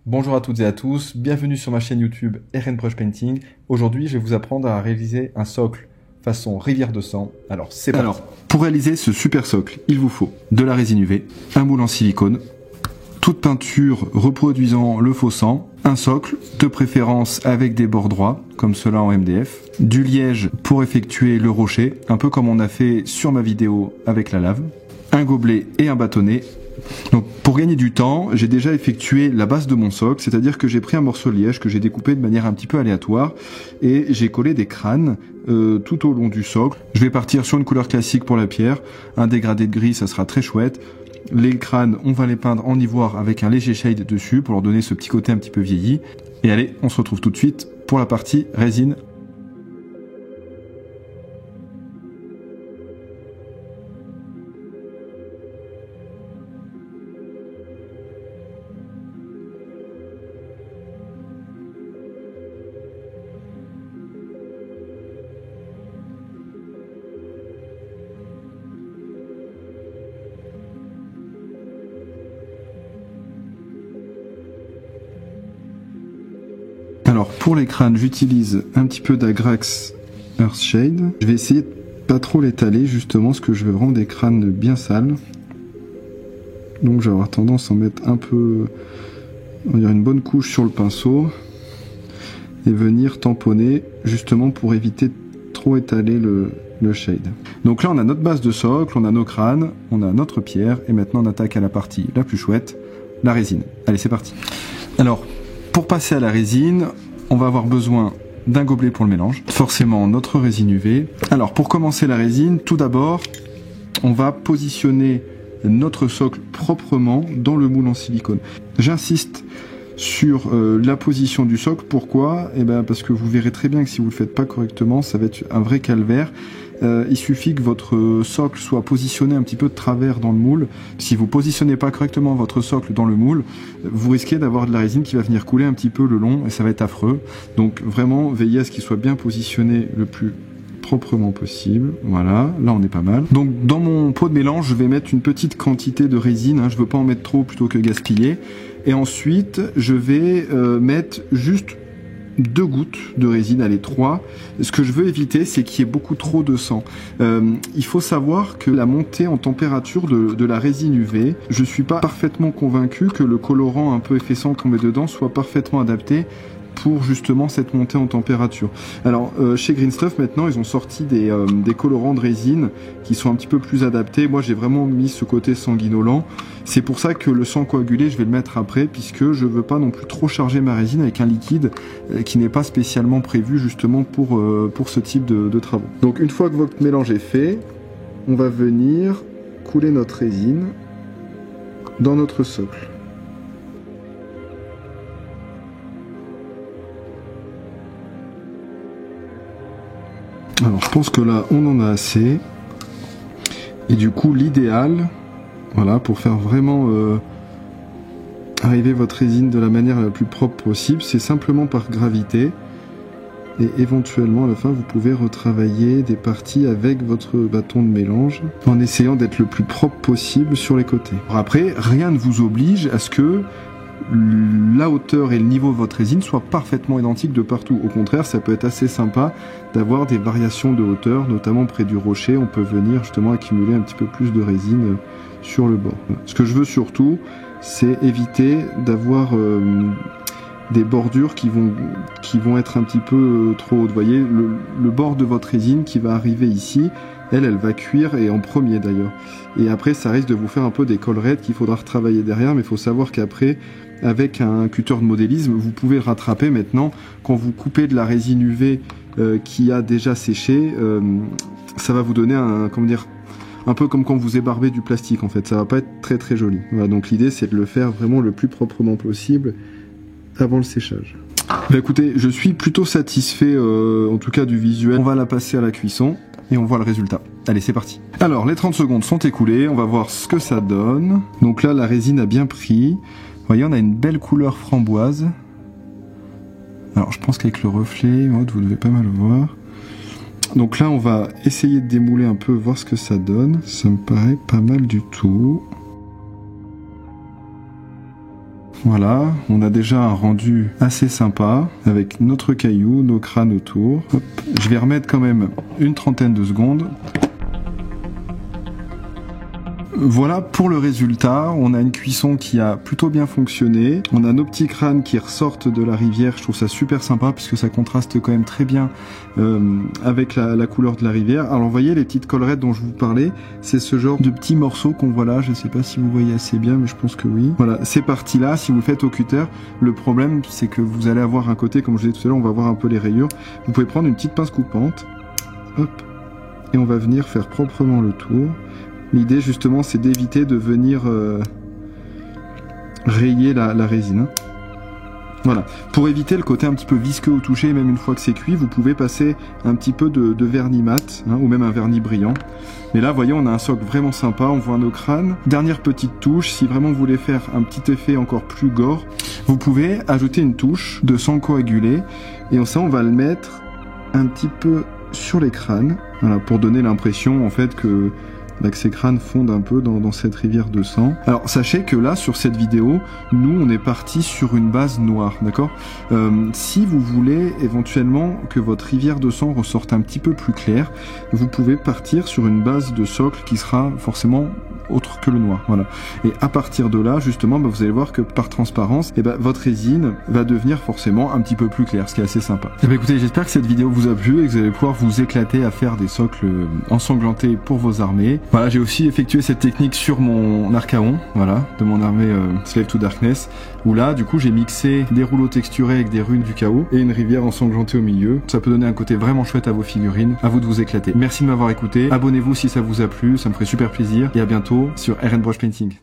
Bonjour à toutes et à tous, bienvenue sur ma chaîne YouTube RN Brush Painting. Aujourd'hui, je vais vous apprendre à réaliser un socle façon rivière de sang. Alors, c'est parti. Alors, pour réaliser ce super socle, il vous faut de la résine UV, un moule en silicone, toute peinture reproduisant le faux sang, un socle, de préférence avec des bords droits, comme cela en MDF, du liège pour effectuer le rocher, un peu comme on a fait sur ma vidéo avec la lave, un gobelet et un bâtonnet. Donc pour gagner du temps, j'ai déjà effectué la base de mon socle, c'est-à-dire que j'ai pris un morceau de liège que j'ai découpé de manière un petit peu aléatoire et j'ai collé des crânes tout au long du socle. Je vais partir sur une couleur classique pour la pierre, un dégradé de gris, ça sera très chouette. Les crânes, on va les peindre en ivoire avec un léger shade dessus pour leur donner ce petit côté un petit peu vieilli. Et allez, on se retrouve tout de suite pour la partie résine. Alors pour les crânes, j'utilise un petit peu d'Agrax Earthshade. Je vais essayer de pas trop l'étaler justement parce que je veux vraiment des crânes bien sales. Donc je vais avoir tendance à en mettre un peu, on va dire une bonne couche sur le pinceau et venir tamponner justement pour éviter de trop étaler le shade. Donc là on a notre base de socle, on a nos crânes, on a notre pierre et maintenant on attaque à la partie la plus chouette, la résine. Allez c'est parti. Alors pour passer à la résine, on va avoir besoin d'un gobelet pour le mélange, forcément notre résine UV. Alors pour commencer la résine, tout d'abord, on va positionner notre socle proprement dans le moule en silicone. J'insiste sur la position du socle, pourquoi ? Eh ben parce que vous verrez très bien que si vous le faites pas correctement, ça va être un vrai calvaire. Il suffit que votre socle soit positionné un petit peu de travers dans le moule. Si vous positionnez pas correctement votre socle dans le moule, vous risquez d'avoir de la résine qui va venir couler un petit peu le long et ça va être affreux. Donc vraiment, veillez à ce qu'il soit bien positionné le plus proprement possible. Voilà, là on est pas mal. Donc dans mon pot de mélange, je vais mettre une petite quantité de résine. Je veux pas en mettre trop plutôt que gaspiller. Et ensuite, je vais mettre juste 2 gouttes de résine, allez 3. Ce que je veux éviter, c'est qu'il y ait beaucoup trop de sang. Il faut savoir que la montée en température de la résine UV, je suis pas parfaitement convaincu que le colorant un peu effaçant qu'on met dedans soit parfaitement adapté pour justement cette montée en température. Alors chez Green Stuff maintenant ils ont sorti des colorants de résine qui sont un petit peu plus adaptés. Moi j'ai vraiment mis ce côté sanguinolent. C'est pour ça que le sang coagulé je vais le mettre après puisque je veux pas non plus trop charger ma résine avec un liquide qui n'est pas spécialement prévu justement pour ce type de travaux. Donc une fois que votre mélange est fait, on va venir couler notre résine dans notre socle. Alors je pense que là on en a assez et du coup l'idéal, voilà, pour faire vraiment arriver votre résine de la manière la plus propre possible, c'est simplement par gravité et éventuellement à la fin vous pouvez retravailler des parties avec votre bâton de mélange en essayant d'être le plus propre possible sur les côtés. Alors après, rien ne vous oblige à ce que la hauteur et le niveau de votre résine soient parfaitement identiques de partout. Au contraire, ça peut être assez sympa d'avoir des variations de hauteur, notamment près du rocher. On peut venir justement accumuler un petit peu plus de résine sur le bord. Ce que je veux surtout, c'est éviter d'avoir des bordures qui vont être un petit peu trop hautes. Vous voyez, le bord de votre résine qui va arriver ici, elle va cuire, et en premier d'ailleurs. Et après, ça risque de vous faire un peu des collerets qu'il faudra retravailler derrière, mais il faut savoir qu'après, avec un cutter de modélisme, vous pouvez le rattraper maintenant. Quand vous coupez de la résine UV qui a déjà séché, ça va vous donner un peu comme quand vous ébarbez du plastique en fait. Ça va pas être très très joli. Voilà, donc l'idée c'est de le faire vraiment le plus proprement possible avant le séchage. Bah écoutez, je suis plutôt satisfait en tout cas du visuel. On va la passer à la cuisson et on voit le résultat. Allez, c'est parti. Alors, les 30 secondes sont écoulées, on va voir ce que ça donne. Donc là, la résine a bien pris. Vous voyez, on a une belle couleur framboise. Alors, je pense qu'avec le reflet, vous devez pas mal le voir. Donc là, on va essayer de démouler un peu, voir ce que ça donne. Ça me paraît pas mal du tout. Voilà, on a déjà un rendu assez sympa avec notre caillou, nos crânes autour. Hop. Je vais remettre quand même une trentaine de secondes. Voilà pour le résultat, on a une cuisson qui a plutôt bien fonctionné, on a nos petits crânes qui ressortent de la rivière, je trouve ça super sympa puisque ça contraste quand même très bien avec la couleur de la rivière. Alors vous voyez les petites collerettes dont je vous parlais, c'est ce genre de petits morceaux qu'on voit là, je sais pas si vous voyez assez bien mais je pense que oui. Voilà, ces parties-là, si vous le faites au cutter, le problème c'est que vous allez avoir un côté, comme je vous disais tout à l'heure, on va voir un peu les rayures. Vous pouvez prendre une petite pince coupante, hop, et on va venir faire proprement le tour. L'idée justement c'est d'éviter de venir rayer la résine. Voilà. Pour éviter le côté un petit peu visqueux au toucher, même une fois que c'est cuit, vous pouvez passer un petit peu de vernis mat, hein, ou même un vernis brillant. Mais là, vous voyez, on a un socle vraiment sympa, on voit nos crânes. Dernière petite touche, si vraiment vous voulez faire un petit effet encore plus gore, vous pouvez ajouter une touche de sang coagulé. Et ça, on va le mettre un petit peu sur les crânes, voilà, pour donner l'impression en fait que ces crânes fondent un peu dans cette rivière de sang. Alors sachez que là sur cette vidéo, nous on est parti sur une base noire, d'accord. Si vous voulez éventuellement que votre rivière de sang ressorte un petit peu plus claire, vous pouvez partir sur une base de socle qui sera forcément autre que le noir, voilà. Et à partir de là, justement, vous allez voir que par transparence, votre résine va devenir forcément un petit peu plus claire, ce qui est assez sympa. Écoutez, j'espère que cette vidéo vous a plu et que vous allez pouvoir vous éclater à faire des socles ensanglantés pour vos armées. Voilà, j'ai aussi effectué cette technique sur mon Archaon, voilà, de mon armée Slave to Darkness, où là, du coup, j'ai mixé des rouleaux texturés avec des runes du chaos et une rivière ensanglantée au milieu. Ça peut donner un côté vraiment chouette à vos figurines. À vous de vous éclater. Merci de m'avoir écouté. Abonnez-vous si ça vous a plu, ça me ferait super plaisir. Et à bientôt sur RN Brush Painting.